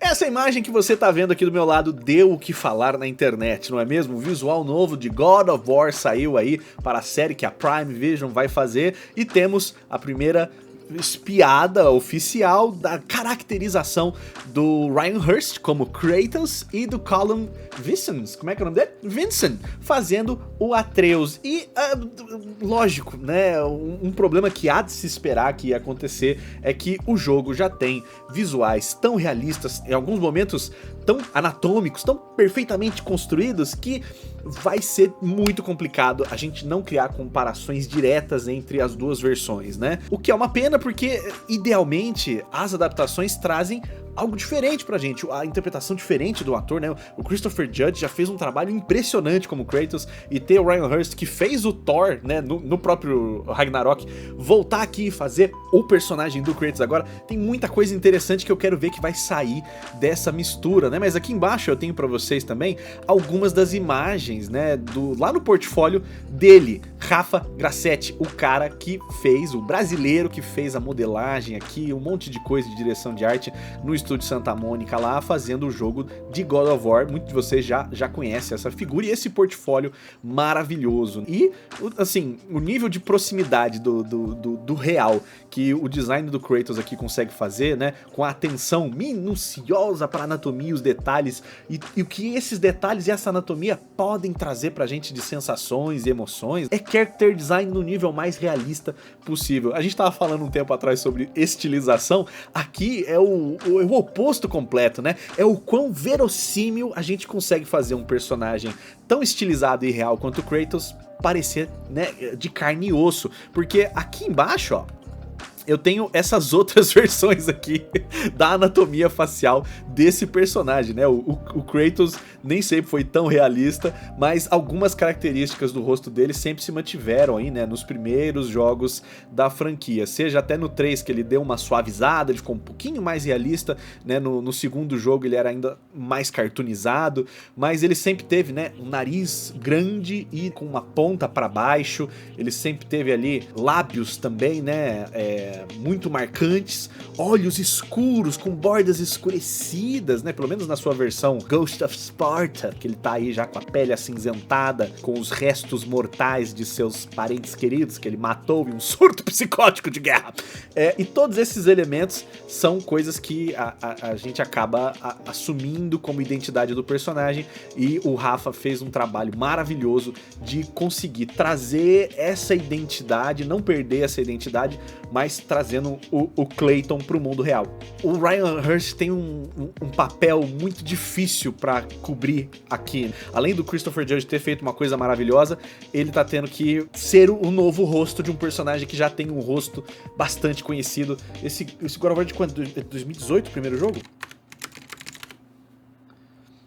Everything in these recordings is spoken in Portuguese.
Essa imagem que você tá vendo aqui do meu lado deu o que falar na internet, não é mesmo? O visual novo de God of War saiu aí para a série que a Prime Video vai fazer e temos a primeira espiada oficial da caracterização do Ryan Hurst como Kratos e do Colin Vincent, como é que é o nome dele? Vincent, fazendo o Atreus. E, lógico, né, um problema que há de se esperar que ia acontecer é que o jogo já tem visuais tão realistas, em alguns momentos tão anatômicos, tão perfeitamente construídos, que vai ser muito complicado a gente não criar comparações diretas entre as duas versões, né? O que é uma pena porque, idealmente, as adaptações trazem algo diferente pra gente, a interpretação diferente do ator, né? O Christopher Judge já fez um trabalho impressionante como Kratos, e ter o Ryan Hurst, que fez o Thor, né, no próprio Ragnarok, voltar aqui e fazer o personagem do Kratos agora, tem muita coisa interessante que eu quero ver que vai sair dessa mistura, né? Mas aqui embaixo eu tenho pra vocês também algumas das imagens, né, lá no portfólio dele, Rafa Grassetti, o cara que fez, o brasileiro que fez a modelagem aqui, um monte de coisa de direção de arte no estúdio Santa Mônica lá, fazendo o jogo de God of War. Muitos de vocês já conhecem essa figura e esse portfólio maravilhoso. E, assim, o nível de proximidade do real que o design do Kratos aqui consegue fazer, né, com a atenção minuciosa para a anatomia e os detalhes, e o que esses detalhes e essa anatomia podem trazer pra gente de sensações e emoções, é character design no nível mais realista possível. A gente tava falando um tempo atrás sobre estilização, aqui é o oposto completo, né? É o quão verossímil a gente consegue fazer um personagem tão estilizado e real quanto o Kratos parecer, né, de carne e osso, porque aqui embaixo, ó, eu tenho essas outras versões aqui da anatomia facial desse personagem, né? O Kratos nem sempre foi tão realista, mas algumas características do rosto dele sempre se mantiveram aí, né, nos primeiros jogos da franquia. Seja até no 3 que ele deu uma suavizada, ele ficou um pouquinho mais realista, né? No segundo jogo ele era ainda mais cartoonizado, mas ele sempre teve, né, um nariz grande e com uma ponta para baixo. Ele sempre teve ali lábios também, né, muito marcantes, olhos escuros com bordas escurecidas, né, pelo menos na sua versão Ghost of Sparta, que ele tá aí já com a pele acinzentada, com os restos mortais de seus parentes queridos que ele matou em um surto psicótico de guerra. E todos esses elementos são coisas que a gente acaba assumindo como identidade do personagem, e o Rafa fez um trabalho maravilhoso de conseguir trazer essa identidade, não perder essa identidade, mas trazendo o Clayton pro mundo real. O Ryan Hurst tem um papel muito difícil pra cobrir aqui. Além do Christopher Judge ter feito uma coisa maravilhosa, ele tá tendo que ser o novo rosto de um personagem que já tem um rosto bastante conhecido. Esse God of War de quando? 2018 o primeiro jogo?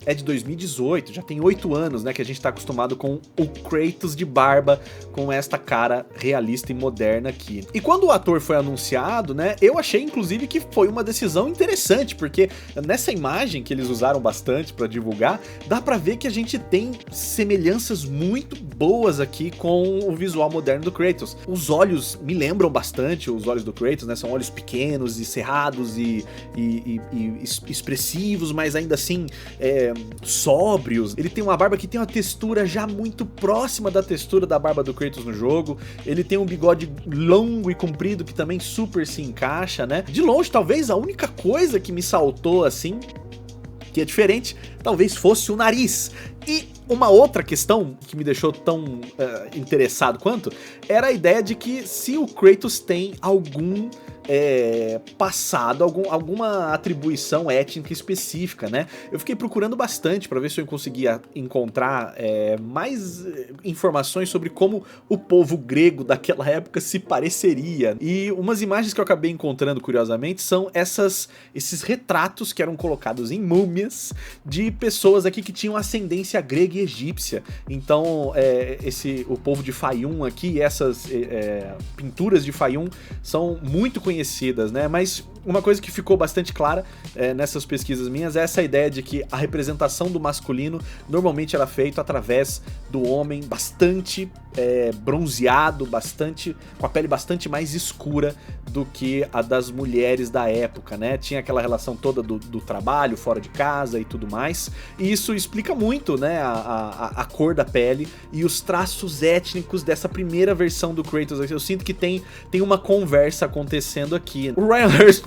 É de 2018, já tem 8 anos, né, que a gente tá acostumado com o Kratos de barba, com esta cara realista e moderna aqui. E quando o ator foi anunciado, né, eu achei inclusive que foi uma decisão interessante, porque nessa imagem que eles usaram bastante pra divulgar, dá pra ver que a gente tem semelhanças muito boas aqui com o visual moderno do Kratos. Os olhos me lembram bastante os olhos do Kratos, né, são olhos pequenos e cerrados e expressivos, mas ainda assim sóbrios. Ele tem uma barba que tem uma textura já muito próxima da textura da barba do Kratos no jogo. Ele tem um bigode longo e comprido que também super se encaixa, né? De longe, talvez a única coisa que me saltou assim, que é diferente, talvez fosse o nariz. E uma outra questão que me deixou tão interessado quanto, era a ideia de que se o Kratos tem algum passado, alguma atribuição étnica específica, né? Eu fiquei procurando bastante para ver se eu conseguia encontrar mais informações sobre como o povo grego daquela época se pareceria. E umas imagens que eu acabei encontrando, curiosamente, são esses retratos que eram colocados em múmias de pessoas aqui que tinham ascendência grega e egípcia. Então, o povo de Fayum aqui, essas pinturas de Fayum são muito conhecidas, né? Mas uma coisa que ficou bastante clara nessas pesquisas minhas é essa ideia de que a representação do masculino normalmente era feita através do homem bastante bronzeado, com a pele bastante mais escura do que a das mulheres da época, né? Tinha aquela relação toda do trabalho, fora de casa e tudo mais, e isso explica muito, né, a cor da pele e os traços étnicos dessa primeira versão do Kratos. Eu sinto que tem uma conversa acontecendo aqui. O Ryan Hurst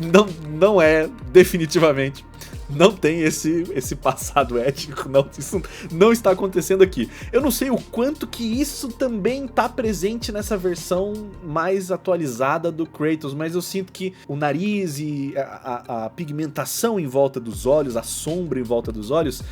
não é, definitivamente, não tem esse passado étnico, não, isso não está acontecendo aqui. Eu não sei o quanto que isso também está presente nessa versão mais atualizada do Kratos, mas eu sinto que o nariz e a pigmentação em volta dos olhos, a sombra em volta dos olhos,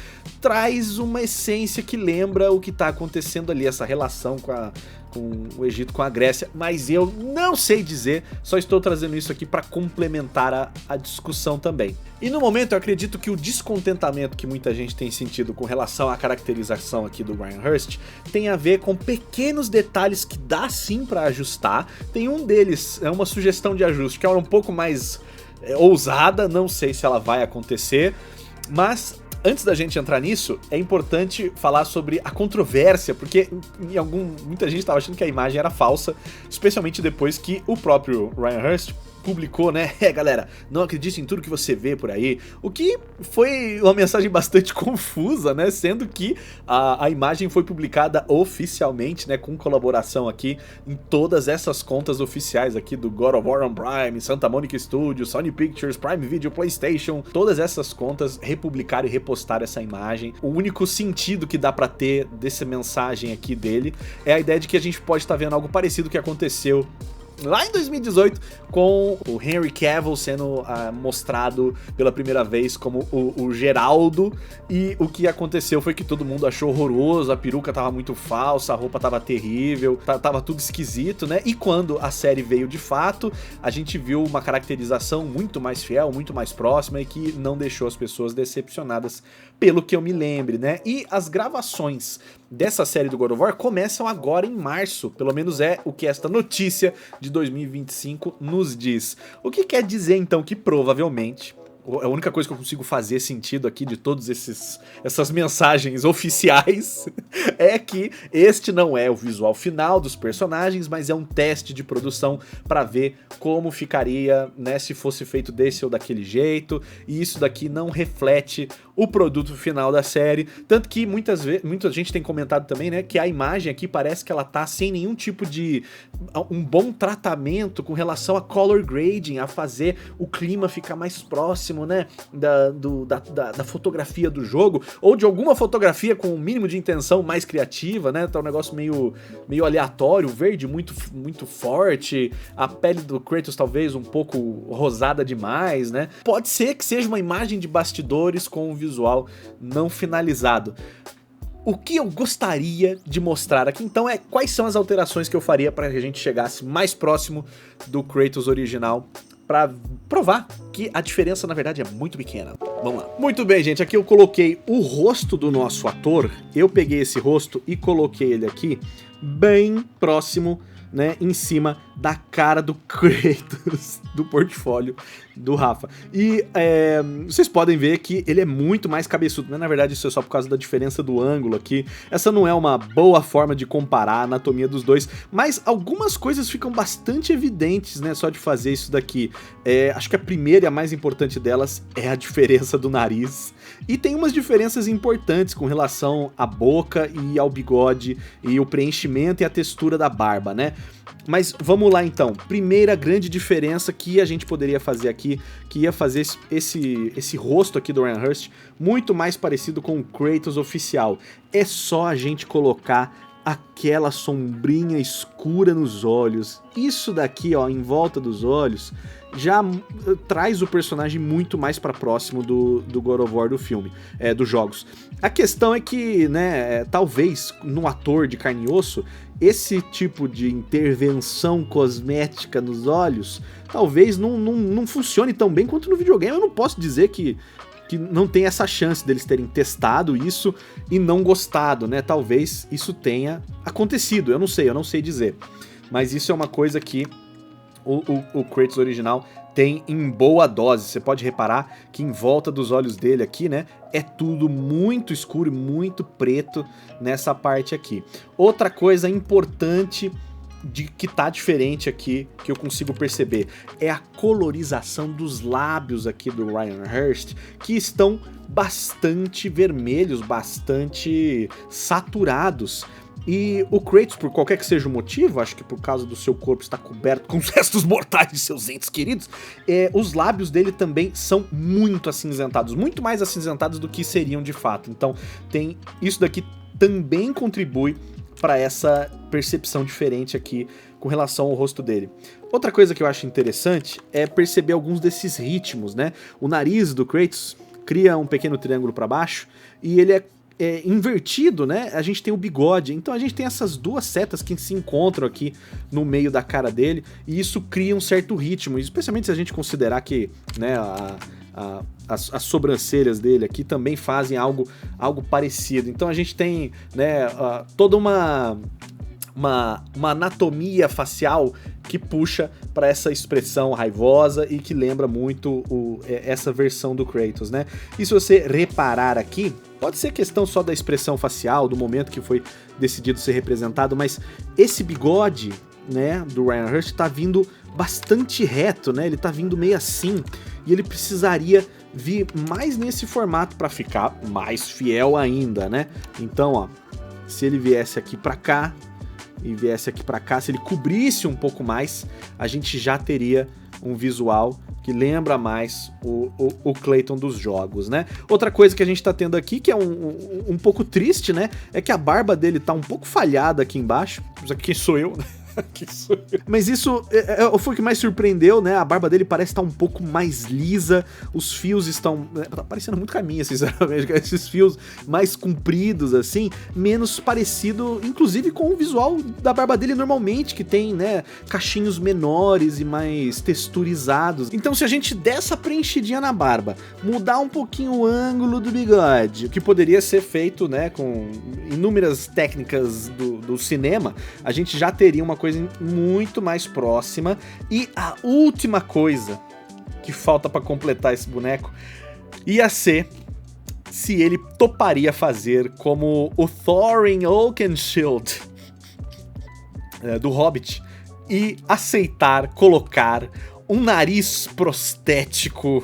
traz uma essência que lembra o que está acontecendo ali, essa relação com o Egito, com a Grécia, mas eu não sei dizer, só estou trazendo isso aqui para complementar a discussão também. E no momento eu acredito que o descontentamento que muita gente tem sentido com relação à caracterização aqui do Ryan Hurst tem a ver com pequenos detalhes que dá sim para ajustar. Tem um deles, é uma sugestão de ajuste que é um pouco mais ousada, não sei se ela vai acontecer, mas antes da gente entrar nisso, é importante falar sobre a controvérsia, porque muita gente estava achando que a imagem era falsa, especialmente depois que o próprio Ryan Hurst publicou, né, galera, não acredite em tudo que você vê por aí, o que foi uma mensagem bastante confusa, né, sendo que a imagem foi publicada oficialmente, né, com colaboração aqui em todas essas contas oficiais aqui do God of War on Prime, Santa Monica Studios, Sony Pictures, Prime Video, PlayStation, todas essas contas republicaram e repostaram essa imagem. O único sentido que dá pra ter dessa mensagem aqui dele é a ideia de que a gente pode estar vendo algo parecido que aconteceu lá em 2018, com o Henry Cavill sendo mostrado pela primeira vez como o Geraldo, e o que aconteceu foi que todo mundo achou horroroso, a peruca tava muito falsa, a roupa tava terrível, tava tudo esquisito, né? E quando a série veio de fato, a gente viu uma caracterização muito mais fiel, muito mais próxima e que não deixou as pessoas decepcionadas, pelo que eu me lembre, né? E as gravações dessa série do God of War começam agora em março, pelo menos é o que esta notícia de 2025 nos diz. O que quer dizer então que provavelmente a única coisa que eu consigo fazer sentido aqui de todas essas mensagens oficiais é que este não é o visual final dos personagens, mas é um teste de produção para ver como ficaria, né, se fosse feito desse ou daquele jeito, e isso daqui não reflete o produto final da série, tanto que muita gente tem comentado também, né, que a imagem aqui parece que ela tá sem nenhum tipo de um bom tratamento com relação a color grading, a fazer o clima ficar mais próximo, né, da fotografia do jogo, ou de alguma fotografia com um mínimo de intenção mais criativa, né, tá um negócio meio aleatório, verde muito forte, a pele do Kratos talvez um pouco rosada demais, né, pode ser que seja uma imagem de bastidores com um visual não finalizado. O que eu gostaria de mostrar aqui então é quais são as alterações que eu faria para que a gente chegasse mais próximo do Kratos original, para provar que a diferença na verdade é muito pequena. Vamos lá. Muito bem, gente, aqui eu coloquei o rosto do nosso ator, eu peguei esse rosto e coloquei ele aqui bem próximo, né, em cima da cara do Kratos, do portfólio do Rafa. E vocês podem ver que ele é muito mais cabeçudo, né? Na verdade isso é só por causa da diferença do ângulo aqui. Essa não é uma boa forma de comparar a anatomia dos dois, mas algumas coisas ficam bastante evidentes, né, só de fazer isso daqui. Acho que a primeira e a mais importante delas é a diferença do nariz. E tem umas diferenças importantes com relação à boca e ao bigode e o preenchimento e a textura da barba, né? Mas vamos lá então. Primeira grande diferença que a gente poderia fazer aqui, que ia fazer esse rosto aqui do Ryan Hurst muito mais parecido com o Kratos oficial. É só a gente colocar aquela sombrinha escura nos olhos. Isso daqui, ó, em volta dos olhos, já traz o personagem muito mais para próximo do God of War do filme, dos jogos. A questão é que, né, talvez no ator de carne e osso, esse tipo de intervenção cosmética nos olhos, talvez não funcione tão bem quanto no videogame. Eu não posso dizer que não tem essa chance deles terem testado isso e não gostado, né? Talvez isso tenha acontecido, eu não sei dizer. Mas isso é uma coisa que o Kratos original tem em boa dose. Você pode reparar que em volta dos olhos dele aqui, né, é tudo muito escuro e muito preto nessa parte aqui. Outra coisa importante que tá diferente aqui, que eu consigo perceber, é a colorização dos lábios aqui do Ryan Hurst, que estão bastante vermelhos, bastante saturados. E o Kratos, por qualquer que seja o motivo, acho que por causa do seu corpo estar coberto com os restos mortais de seus entes queridos, os lábios dele também são muito acinzentados, muito mais acinzentados do que seriam de fato. Então tem isso daqui também contribui para essa percepção diferente aqui com relação ao rosto dele. Outra coisa que eu acho interessante é perceber alguns desses ritmos, né? O nariz do Kratos cria um pequeno triângulo para baixo e ele é invertido, né? A gente tem o bigode, então a gente tem essas duas setas que se encontram aqui no meio da cara dele e isso cria um certo ritmo, especialmente se a gente considerar que, né, as sobrancelhas dele aqui também fazem algo parecido. Então a gente tem, né, toda uma anatomia facial que puxa para essa expressão raivosa e que lembra muito essa versão do Kratos, né? E se você reparar aqui, pode ser questão só da expressão facial, do momento que foi decidido ser representado, mas esse bigode, né, do Ryan Hurst tá vindo bastante reto, né? Ele tá vindo meio assim e ele precisaria vir mais nesse formato para ficar mais fiel ainda, né? Então, ó, se ele viesse aqui para cá e viesse aqui pra cá, se ele cobrisse um pouco mais, a gente já teria um visual que lembra mais o Clayton dos jogos, né? Outra coisa que a gente tá tendo aqui, que é um pouco triste, né? É que a barba dele tá um pouco falhada aqui embaixo. Isso aqui sou eu, né? Mas isso foi o que mais surpreendeu, né? A barba dele parece estar um pouco mais lisa, os fios estão... tá parecendo muito caminho, sinceramente, esses fios mais compridos, assim, menos parecido, inclusive, com o visual da barba dele normalmente, que tem, né, cachinhos menores e mais texturizados. Então, se a gente der essa preenchidinha na barba, mudar um pouquinho o ângulo do bigode, o que poderia ser feito, né, com inúmeras técnicas do cinema, a gente já teria uma coisa muito mais próxima. E a última coisa que falta para completar esse boneco ia ser se ele toparia fazer como o Thorin Oakenshield do Hobbit e aceitar colocar um nariz prostético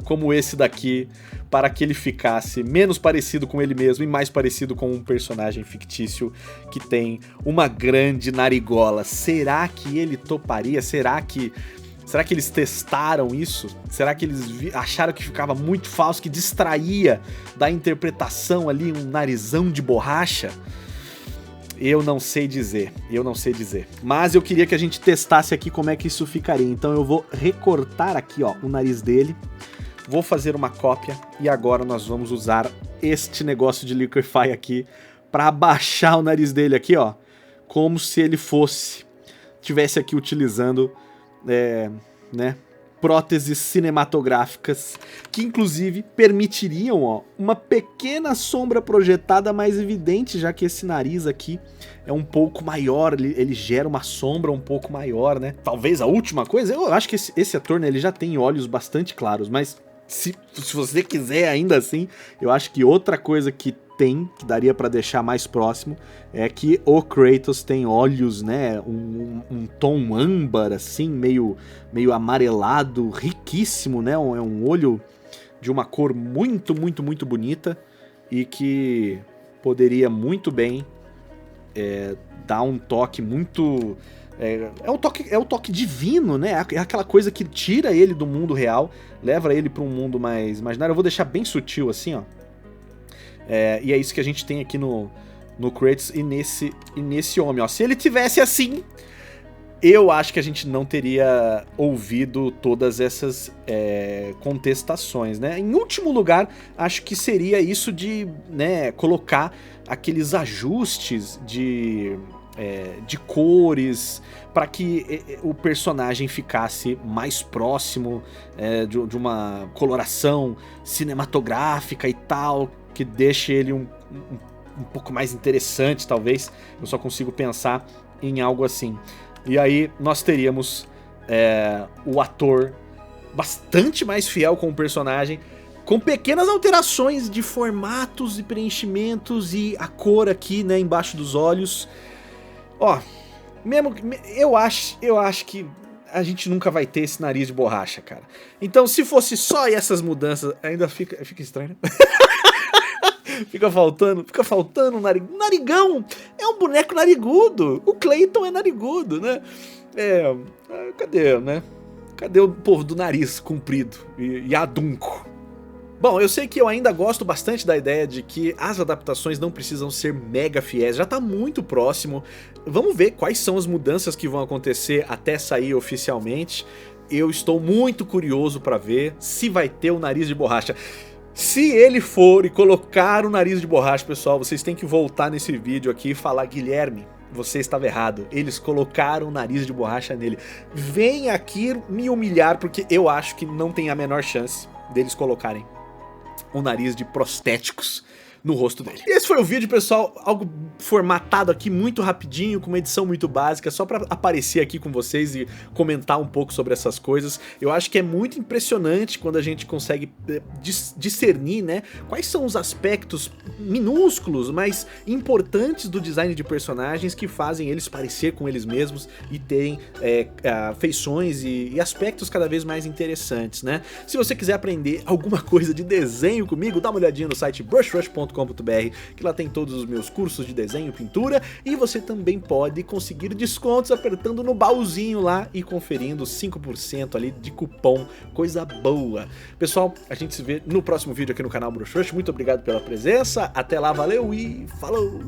como esse daqui, para que ele ficasse menos parecido com ele mesmo e mais parecido com um personagem fictício que tem uma grande narigola. Será que ele toparia? Será que eles testaram isso? Será que eles acharam que ficava muito falso, que distraía da interpretação ali um narizão de borracha? Eu não sei dizer. Mas eu queria que a gente testasse aqui como é que isso ficaria. Então eu vou recortar aqui, ó, o nariz dele. Vou fazer uma cópia e agora nós vamos usar este negócio de Liquify aqui para abaixar o nariz dele aqui, ó, como se ele tivesse aqui utilizando, né, próteses cinematográficas que inclusive permitiriam, ó, uma pequena sombra projetada mais evidente, já que esse nariz aqui é um pouco maior, ele gera uma sombra um pouco maior, né? Talvez a última coisa, eu acho que esse ator, né, ele já tem olhos bastante claros, mas se você quiser ainda assim, eu acho que outra coisa que daria pra deixar mais próximo, é que o Kratos tem olhos, né, um tom âmbar, assim, meio amarelado, riquíssimo, né, é um olho de uma cor muito, muito, muito bonita, e que poderia muito bem dar um toque muito... É o toque divino, né? É aquela coisa que tira ele do mundo real, leva ele para um mundo mais imaginário. Eu vou deixar bem sutil assim, ó. E é isso que a gente tem aqui no Kratos e nesse homem, ó. Se ele tivesse assim, eu acho que a gente não teria ouvido todas essas contestações, né? Em último lugar, acho que seria isso de, né, colocar aqueles ajustes de cores para que o personagem ficasse mais próximo de uma coloração cinematográfica e tal, que deixe ele um pouco mais interessante, talvez. Eu só consigo pensar em algo assim. E aí nós teríamos o ator bastante mais fiel com o personagem, com pequenas alterações de formatos e preenchimentos e a cor aqui, né, embaixo dos olhos. Ó, Mesmo, eu acho que a gente nunca vai ter esse nariz de borracha, cara. Então, se fosse só essas mudanças, ainda fica estranho, né? Fica faltando um narigão. É um boneco narigudo. O Clayton é narigudo, né? Cadê, né? Cadê o povo do nariz comprido e adunco? Bom, eu sei que eu ainda gosto bastante da ideia de que as adaptações não precisam ser mega fiéis, já tá muito próximo. Vamos ver quais são as mudanças que vão acontecer até sair oficialmente. Eu estou muito curioso pra ver se vai ter o nariz de borracha. Se ele for e colocar o nariz de borracha, pessoal, vocês têm que voltar nesse vídeo aqui e falar: Guilherme, você estava errado, eles colocaram o nariz de borracha nele. Vem aqui me humilhar, porque eu acho que não tem a menor chance deles colocarem um nariz de prostéticos no rosto dele. E esse foi o vídeo, pessoal, algo formatado aqui muito rapidinho, com uma edição muito básica, só pra aparecer aqui com vocês e comentar um pouco sobre essas coisas. Eu acho que é muito impressionante quando a gente consegue discernir, né, quais são os aspectos minúsculos, mas importantes do design de personagens que fazem eles parecer com eles mesmos e terem feições e aspectos cada vez mais interessantes, né? Se você quiser aprender alguma coisa de desenho comigo, dá uma olhadinha no site brushrush.com.br, que lá tem todos os meus cursos de desenho e pintura, e você também pode conseguir descontos apertando no baúzinho lá e conferindo 5% ali de cupom, coisa boa. Pessoal, a gente se vê no próximo vídeo aqui no canal Brush Rush. Muito obrigado pela presença, até lá, valeu e falou!